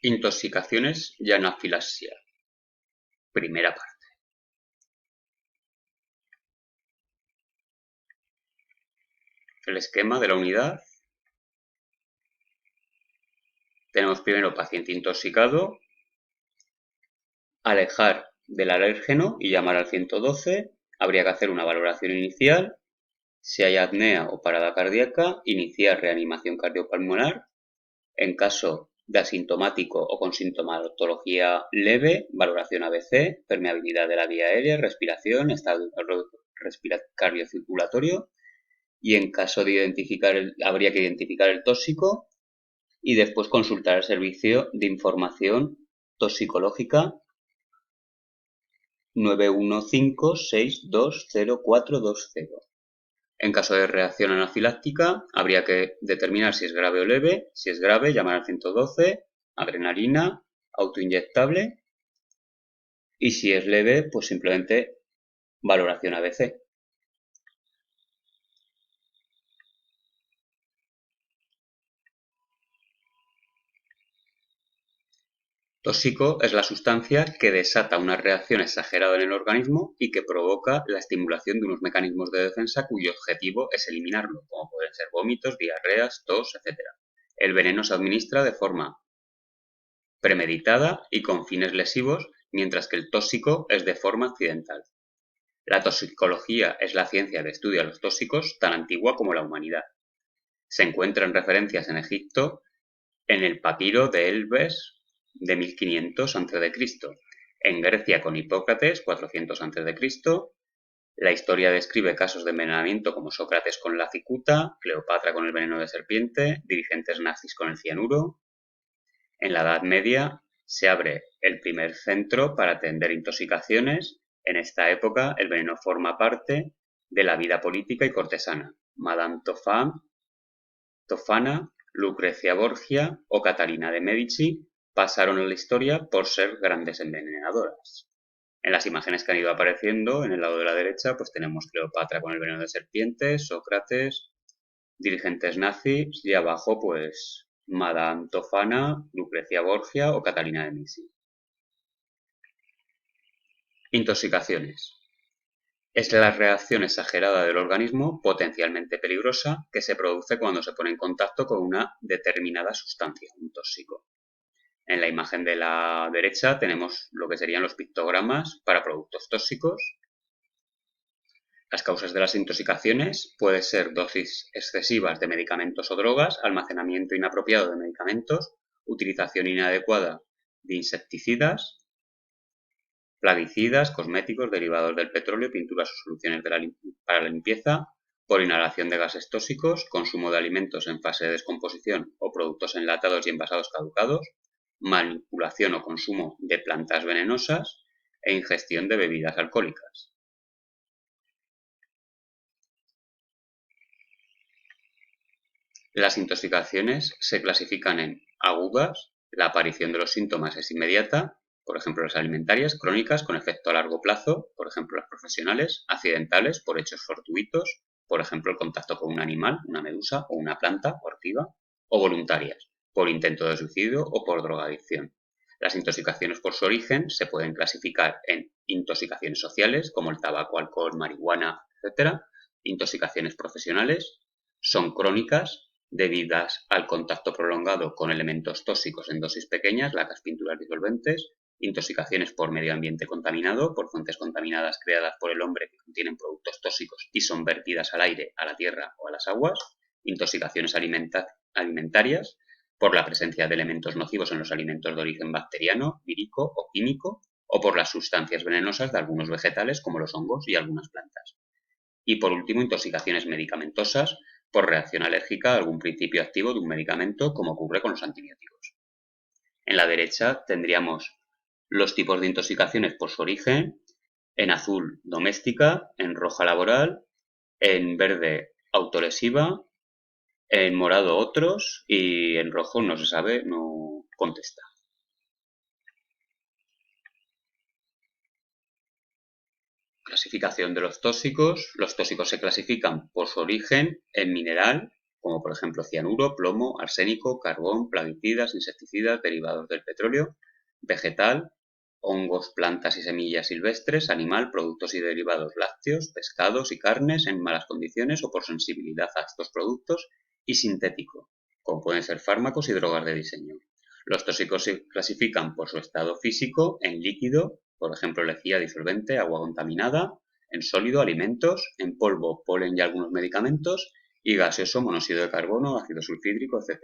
Intoxicaciones y anafilaxia. Primera parte. El esquema de la unidad. Tenemos primero paciente intoxicado, alejar del alérgeno y llamar al 112. Habría que hacer una valoración inicial. Si hay apnea o parada cardíaca, iniciar reanimación cardiopulmonar. En caso de asintomático o con sintomatología leve, valoración ABC, permeabilidad de la vía aérea, respiración, estado cardiocirculatorio. Y en caso de habría que identificar el tóxico y después consultar el servicio de información toxicológica 915620420. En caso de reacción anafiláctica, habría que determinar si es grave o leve. Si es grave, llamar al 112, adrenalina, autoinyectable. Y si es leve, pues simplemente valoración ABC. Tóxico es la sustancia que desata una reacción exagerada en el organismo y que provoca la estimulación de unos mecanismos de defensa cuyo objetivo es eliminarlo, como pueden ser vómitos, diarreas, tos, etc. El veneno se administra de forma premeditada y con fines lesivos, mientras que el tóxico es de forma accidental. La toxicología es la ciencia de estudio a los tóxicos tan antigua como la humanidad. Se encuentran referencias en Egipto en el papiro de Elbes de 1500 a.C., en Grecia con Hipócrates 400 a.C., la historia describe casos de envenenamiento como Sócrates con la cicuta, Cleopatra con el veneno de serpiente, dirigentes nazis con el cianuro. En la Edad Media se abre el primer centro para atender intoxicaciones. En esta época el veneno forma parte de la vida política y cortesana. Madame Tofana, Lucrecia Borgia o Catalina de Medici pasaron a la historia por ser grandes envenenadoras. En las imágenes que han ido apareciendo, en el lado de la derecha, pues tenemos Cleopatra con el veneno de serpiente, Sócrates, dirigentes nazis y abajo, pues, Madame Tofana, Lucrecia Borgia o Catalina de Medici. Intoxicaciones. Es la reacción exagerada del organismo, potencialmente peligrosa, que se produce cuando se pone en contacto con una determinada sustancia, un tóxico. En la imagen de la derecha tenemos lo que serían los pictogramas para productos tóxicos. Las causas de las intoxicaciones pueden ser dosis excesivas de medicamentos o drogas, almacenamiento inapropiado de medicamentos, utilización inadecuada de insecticidas, plaguicidas, cosméticos, derivados del petróleo, pinturas o soluciones para la limpieza, por inhalación de gases tóxicos, consumo de alimentos en fase de descomposición o productos enlatados y envasados caducados, manipulación o consumo de plantas venenosas e ingestión de bebidas alcohólicas. Las intoxicaciones se clasifican en agudas, la aparición de los síntomas es inmediata, por ejemplo las alimentarias, crónicas con efecto a largo plazo, por ejemplo las profesionales, accidentales por hechos fortuitos, por ejemplo el contacto con un animal, una medusa o una planta ortiva, o voluntarias, por intento de suicidio o por drogadicción. Las intoxicaciones por su origen se pueden clasificar en intoxicaciones sociales, como el tabaco, alcohol, marihuana, etc. Intoxicaciones profesionales son crónicas, debidas al contacto prolongado con elementos tóxicos en dosis pequeñas, lacas, pinturas disolventes, intoxicaciones por medio ambiente contaminado, por fuentes contaminadas creadas por el hombre que contienen productos tóxicos y son vertidas al aire, a la tierra o a las aguas, intoxicaciones alimentarias, por la presencia de elementos nocivos en los alimentos de origen bacteriano, vírico o químico, o por las sustancias venenosas de algunos vegetales como los hongos y algunas plantas. Y por último, intoxicaciones medicamentosas, por reacción alérgica a algún principio activo de un medicamento, como ocurre con los antibióticos. En la derecha tendríamos los tipos de intoxicaciones por su origen, en azul doméstica, en roja laboral, en verde autolesiva, en morado otros y en rojo no se sabe, no contesta. Clasificación de los tóxicos. Los tóxicos se clasifican por su origen en mineral, como por ejemplo cianuro, plomo, arsénico, carbón, plaguicidas, insecticidas, derivados del petróleo, vegetal, hongos, plantas y semillas silvestres, animal, productos y derivados lácteos, pescados y carnes en malas condiciones o por sensibilidad a estos productos, y sintético, como pueden ser fármacos y drogas de diseño. Los tóxicos se clasifican por su estado físico en líquido, por ejemplo lejía disolvente, agua contaminada, en sólido, alimentos, en polvo, polen y algunos medicamentos, y gaseoso, monóxido de carbono, ácido sulfídrico, etc.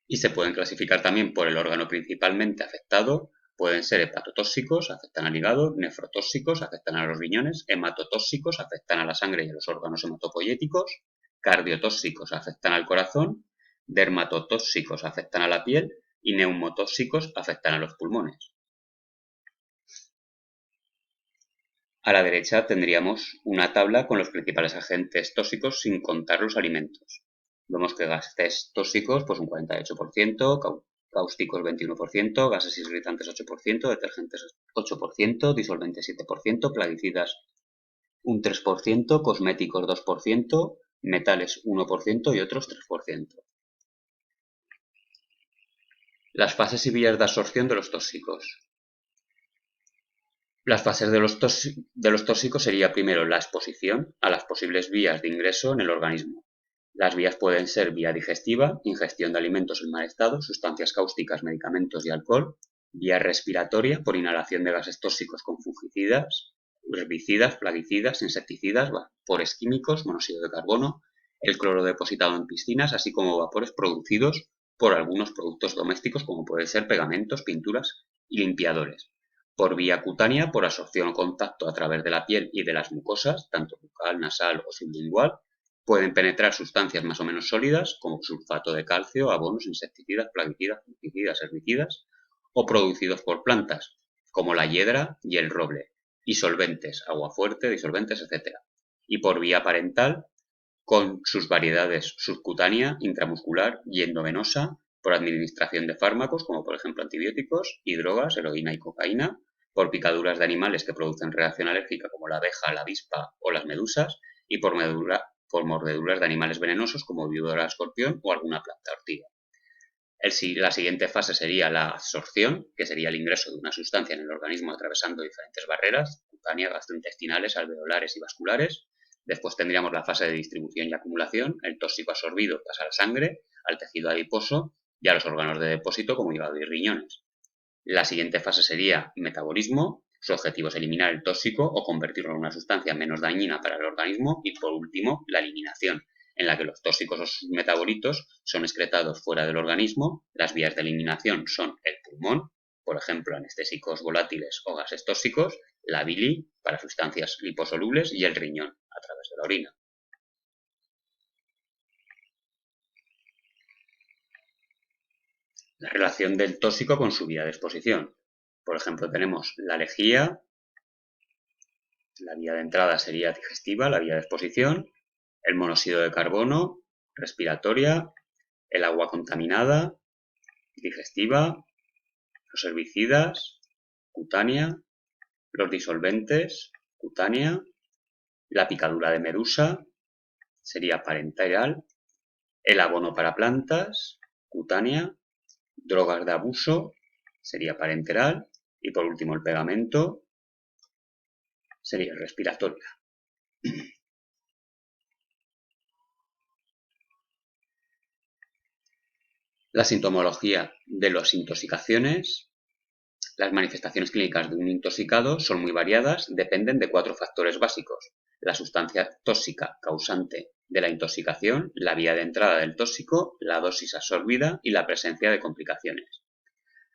Y se pueden clasificar también por el órgano principalmente afectado. Pueden ser hepatotóxicos, afectan al hígado; nefrotóxicos, afectan a los riñones; hematotóxicos, afectan a la sangre y a los órganos hematopoyéticos; cardiotóxicos, afectan al corazón; dermatotóxicos, afectan a la piel; y neumotóxicos, afectan a los pulmones. A la derecha tendríamos una tabla con los principales agentes tóxicos sin contar los alimentos. Vemos que gases tóxicos, pues un 48%, cáusticos 21%, gases irritantes 8%, detergentes 8%, disolventes 7%, plaguicidas un 3%, cosméticos 2%, metales 1% y otros 3%. Las fases y vías de absorción de los tóxicos. Las fases de los tóxicos sería primero la exposición a las posibles vías de ingreso en el organismo. Las vías pueden ser vía digestiva, ingestión de alimentos en mal estado, sustancias cáusticas, medicamentos y alcohol; vía respiratoria, por inhalación de gases tóxicos con fungicidas, herbicidas, plaguicidas, insecticidas, vapores químicos, monóxido de carbono, el cloro depositado en piscinas, así como vapores producidos por algunos productos domésticos como pueden ser pegamentos, pinturas y limpiadores. Por vía cutánea, por absorción o contacto a través de la piel y de las mucosas, tanto bucal, nasal o sublingual. Pueden penetrar sustancias más o menos sólidas, como sulfato de calcio, abonos, insecticidas, plaguicidas, fungicidas, herbicidas, o producidos por plantas, como la hiedra y el roble, y solventes, agua fuerte, disolventes, etc. Y por vía parental, con sus variedades subcutánea, intramuscular y endovenosa, por administración de fármacos, como por ejemplo antibióticos, y drogas, heroína y cocaína; por picaduras de animales que producen reacción alérgica, como la abeja, la avispa o las medusas; y por mordeduras de animales venenosos, como víbora, escorpión o alguna planta ortiga. La siguiente fase sería la absorción, que sería el ingreso de una sustancia en el organismo atravesando diferentes barreras, cutánea, gastrointestinales, alveolares y vasculares. Después tendríamos la fase de distribución y acumulación. El tóxico absorbido pasa a la sangre, al tejido adiposo y a los órganos de depósito como hígado y riñones. La siguiente fase sería metabolismo. Su objetivo es eliminar el tóxico o convertirlo en una sustancia menos dañina para el organismo. Y por último, la eliminación, en la que los tóxicos o sus metabolitos son excretados fuera del organismo. Las vías de eliminación son el pulmón, por ejemplo, anestésicos volátiles o gases tóxicos; la bili, para sustancias liposolubles; y el riñón, a través de la orina. La relación del tóxico con su vía de exposición. Por ejemplo, tenemos la lejía. La vía de entrada sería digestiva, la vía de exposición; el monóxido de carbono, respiratoria; el agua contaminada, digestiva; los herbicidas, cutánea; los disolventes, cutánea; la picadura de medusa, sería parenteral; el abono para plantas, cutánea; drogas de abuso, sería parenteral; y por último el pegamento, sería respiratoria. La sintomología de las intoxicaciones. Las manifestaciones clínicas de un intoxicado son muy variadas, dependen de 4 factores básicos: la sustancia tóxica causante de la intoxicación, la vía de entrada del tóxico, la dosis absorbida y la presencia de complicaciones.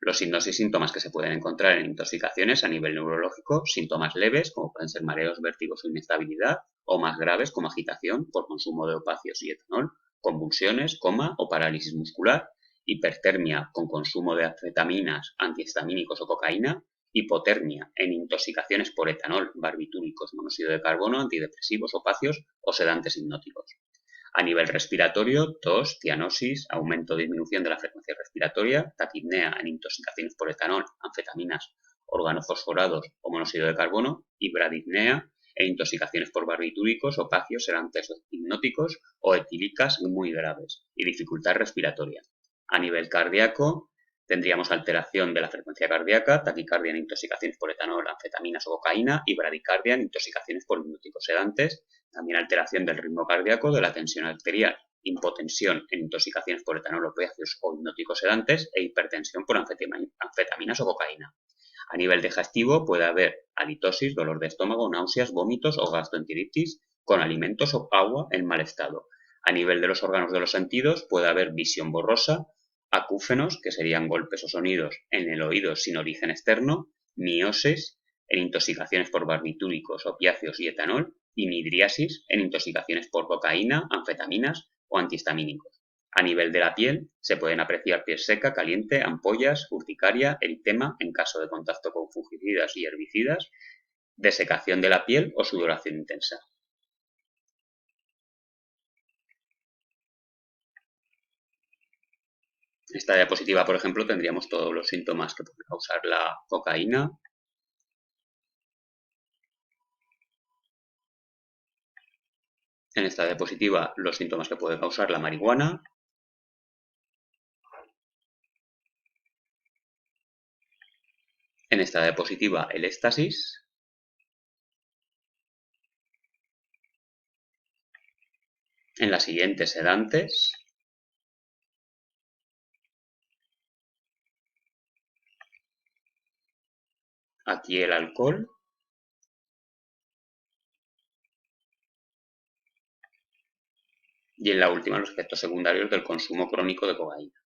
Los signos y síntomas que se pueden encontrar en intoxicaciones a nivel neurológico: síntomas leves, como pueden ser mareos, vértigos o inestabilidad, o más graves, como agitación por consumo de opiáceos y etanol, convulsiones, coma o parálisis muscular; hipertermia con consumo de anfetaminas, antihistamínicos o cocaína; hipotermia en intoxicaciones por etanol, barbitúricos, monóxido de carbono, antidepresivos, opiáceos o sedantes hipnóticos. A nivel respiratorio, tos, cianosis, aumento o disminución de la frecuencia respiratoria, taquipnea en intoxicaciones por etanol, anfetaminas, organofosforados o monóxido de carbono; y bradipnea en intoxicaciones por barbitúricos, opacios, sedantes hipnóticos o etílicas muy graves y dificultad respiratoria. A nivel cardíaco, tendríamos alteración de la frecuencia cardíaca, taquicardia en intoxicaciones por etanol, anfetaminas o cocaína y bradicardia en intoxicaciones por hipnóticos sedantes. También alteración del ritmo cardíaco, de la tensión arterial, hipotensión en intoxicaciones por etanol, opiáceos o hipnóticos sedantes e hipertensión por anfetaminas o cocaína. A nivel digestivo puede haber halitosis, dolor de estómago, náuseas, vómitos o gastroenteritis con alimentos o agua en mal estado. A nivel de los órganos de los sentidos puede haber visión borrosa, acúfenos, que serían golpes o sonidos en el oído sin origen externo, miosis en intoxicaciones por barbitúricos, opiáceos y etanol, y midriasis en intoxicaciones por cocaína, anfetaminas o antihistamínicos. A nivel de la piel se pueden apreciar piel seca, caliente, ampollas, urticaria, eritema en caso de contacto con fungicidas y herbicidas, desecación de la piel o sudoración intensa. En esta diapositiva, por ejemplo, tendríamos todos los síntomas que puede causar la cocaína. En esta diapositiva, los síntomas que puede causar la marihuana. En esta diapositiva, el éxtasis. En la siguiente, sedantes. Aquí el alcohol. Y en la última, los efectos secundarios del consumo crónico de cocaína.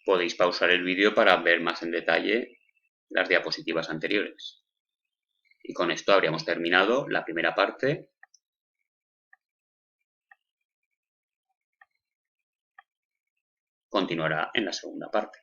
Podéis pausar el vídeo para ver más en detalle las diapositivas anteriores. Y con esto habríamos terminado la primera parte. Continuará en la segunda parte.